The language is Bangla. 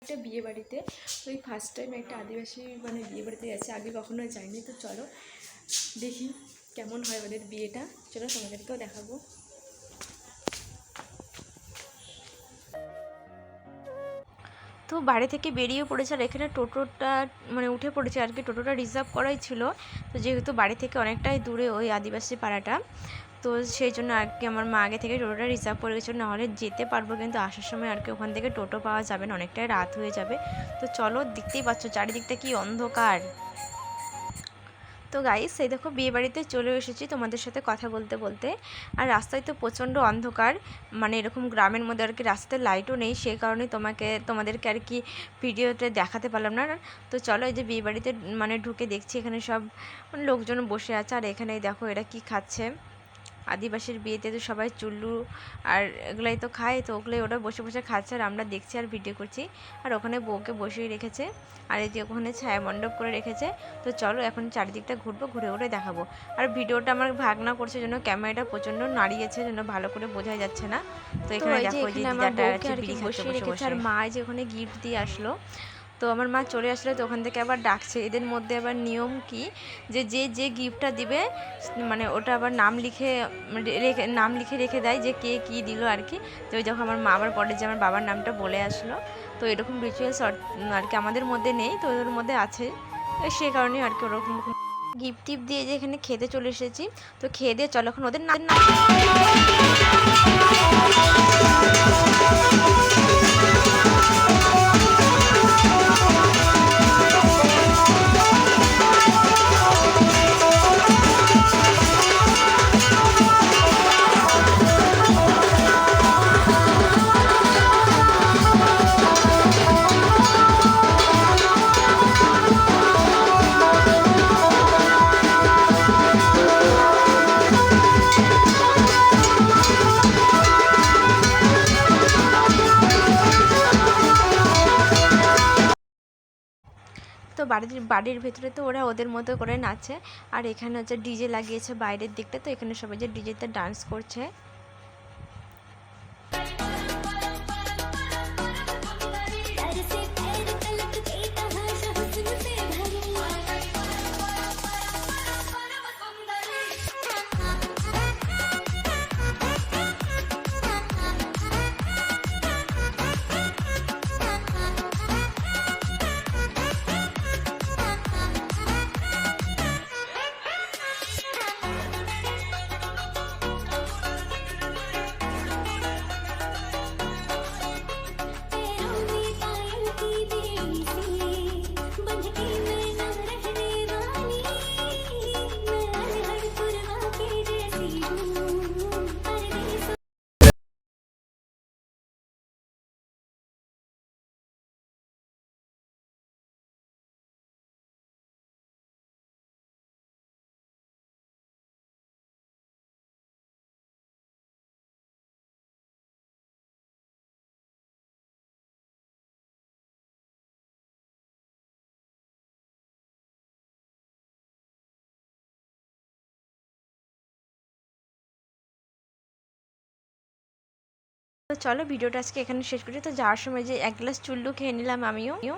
একটা বিয়ে বাড়িতে ওই ফার্স্ট টাইম একটা আদিবাসী মানে বিয়ে বাড়িতে গেছে, আগে কখনো যায়নি। তো চলো দেখি কেমন হয় ওদের বিয়েটা, চলো তোমাদেরকেও দেখাবো। তো বাড়ি থেকে বেরিয়ে পড়েছে, আর এখানে টোটোটা মানে উঠে পড়েছে আর কি, টোটোটা রিজার্ভ করাই ছিল। তো যেহেতু বাড়ি থেকে অনেকটাই দূরে ওই আদিবাসী পাড়াটা, তো সেই জন্য আর কি আমার মা আগে থেকে টোটোটা রিজার্ভ করে গেছিলো, নাহলে যেতে পারবো কিন্তু আসার সময় আর কি ওখান থেকে টোটো পাওয়া যাবে না, অনেকটাই রাত হয়ে যাবে। তো চলো, দেখতেই পাচ্ছ চারিদিকটা কি অন্ধকার। তো গাইস, এই দেখো বিয়ে বাড়িতে চলে এসেছি তোমাদের সাথে কথা বলতে বলতে। আর রাস্তায় তো প্রচণ্ড অন্ধকার, মানে এরকম গ্রামের মধ্যে আর কি রাস্তায় লাইটও নেই, সেই কারণে তোমাদেরকে আর কি ভিডিওতে দেখাতে পারলাম না। তো চলো, এই যে বিয়ে বাড়িতে মানে ঢুকে দেখছি এখানে সব লোকজন বসে আছে, আর এখানে দেখো এরা কি খাচ্ছে। আদিবাসীর বিয়েতে তো সবাই চুল্লু আর এগুলাই তো খায়, তো ওগুলোই ওরা বসে বসে খাচ্ছে আর আমরা দেখছি আর ভিডিও করছি। আর ওখানে বউকে বসিয়ে রেখেছে, আর এই যে ওখানে ছায়া মণ্ডপ করে রেখেছে। তো চলো এখন চারিদিকটা ঘুরবো, ঘুরে ঘুরে দেখাবো। আর ভিডিওটা আমার ভাগনা করছে জন্য ক্যামেরাটা প্রচণ্ড নাড়িয়েছে, জন্য ভালো করে বোঝা যাচ্ছে না। তো এখানে দেখো যে দিদাটা আছে বিড়ি খাচ্ছে বসে বসে, আর মা যে ওখানে গিফট দিয়ে আসলো। তো আমার মা চলে আসলে তো ওখান থেকে আবার ডাকছে। এদের মধ্যে আবার নিয়ম কি, যে যে গিফটটা দিবে মানে ওটা আবার নাম লিখে রেখে দেয় যে কে কী দিল আর কি। তো ওই যখন আমার মা আবার পরে যে আমার বাবার নামটা বলে আসলো। তো এরকম রিচুয়ালস আর কি আমাদের মধ্যে নেই, তো ওদের মধ্যে আছে, সে কারণে আর কি ওরকম গিফট টিপ দিয়ে যে এখানে খেতে চলে এসেছি। তো খেয়ে দিয়ে চলো এখন ওদের না তো বাড়ির ভেতরে তো ওরা ওদের মতো করে নাচে। আর এখানে হচ্ছে ডিজে লাগিয়েছে বাইরের দিকটা, তো এখানে সবাই যে ডিজেতে ডান্স করছে। তো চলো ভিডিওটা আজকে এখানে শেষ করি। তো যাওয়ার সময় যে এক গ্লাস চুল্লু খেয়ে নিলাম আমিও।